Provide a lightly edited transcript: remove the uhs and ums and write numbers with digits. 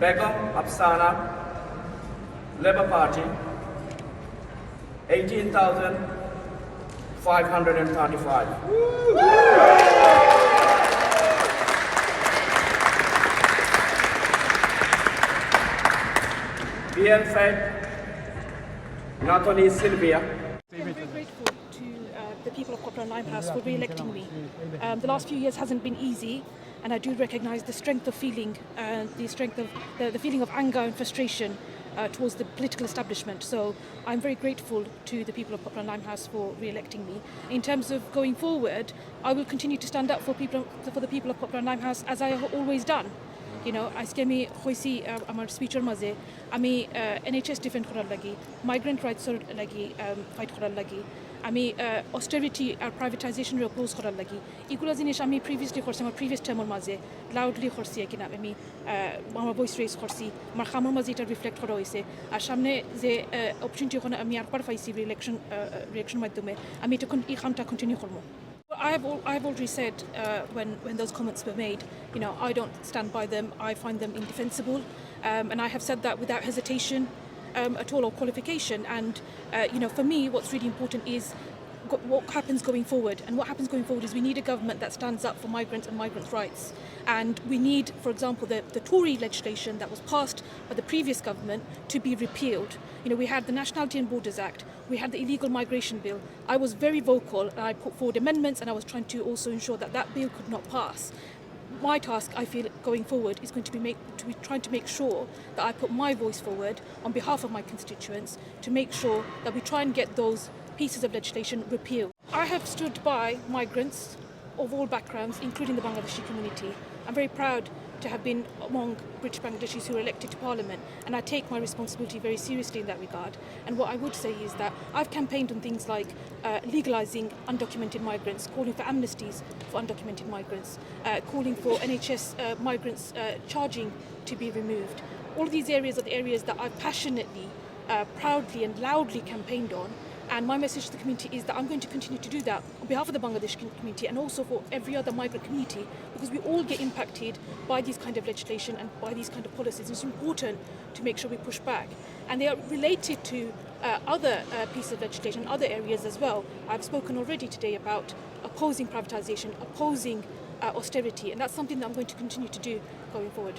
Begum Afsana, Labour Party, 18,535. BNF, Nathalie Sylvia. I'm very grateful to the people of Copper and Limehouse for re-electing me. The last few years hasn't been easy, and I do recognise the strength of feeling, the strength of the feeling of anger and frustration towards the political establishment. So I'm very grateful to the people of Copper and Limehouse for re-electing me. In terms of going forward, I will continue to stand up for the people of Copper and Limehouse as I have always done. You know, আজকে আমি হইছি আমার স্পিচের মাঝে আমি NHS defend করার লাগি, migrant রাইটসের লাগি fight করার লাগি, আমি অস্টেরিটি আর প্রাইভেটাইজেশনের অপোজ করার লাগি, এগুলো জিনিস আমি প্রিভিয়াসলি করছি আমার প্রিভিয়াস টাইমের মাঝে লাউডলি করছি কিনা আমি আমার ভয়েস রেজ করছি, আমার খামের মাঝে এটা রিফ্লেক্ট করা হয়েছে। আর সামনে যে অপরচুনিটি ওখানে আমি আরবার পাইছি রিলেকশনের মাধ্যমে আমি এটা এই কামটা কন্টিনিউ করবো। I've already said when those comments were made, you know, I don't stand by them. I find them indefensible, and I have said that without hesitation at all or qualification. And you know, for me, what's really important is what happens going forward. And what happens going forward is we need a government that stands up for migrants and migrants' rights. And we need, for example, the Tory legislation that was passed by the previous government to be repealed. You know, we had the Nationality and Borders Act, we had the Illegal Migration Bill. I was very vocal and I put forward amendments, and I was trying to also ensure that that bill could not pass. My task, I feel, going forward is going to be trying to make sure that I put my voice forward on behalf of my constituents to make sure that we try and get those pieces of legislation repealed. I have stood by migrants of all backgrounds, including the Bangladeshi community. I'm very proud to have been among British Bangladeshis who were elected to Parliament, and I take my responsibility very seriously in that regard. And what I would say is that I've campaigned on things like legalising undocumented migrants, calling for amnesties for undocumented migrants, calling for NHS migrants charging to be removed. All of these areas are the areas that I've passionately, proudly and loudly campaigned on. And my message to the community is that I'm going to continue to do that on behalf of the Bangladeshi community and also for every other migrant community, because we all get impacted by these kind of legislation and by these kind of policies. It's important to make sure we push back. And they are related to other pieces of legislation, other areas as well. I've spoken already today about opposing privatisation, opposing austerity, and that's something that I'm going to continue to do going forward.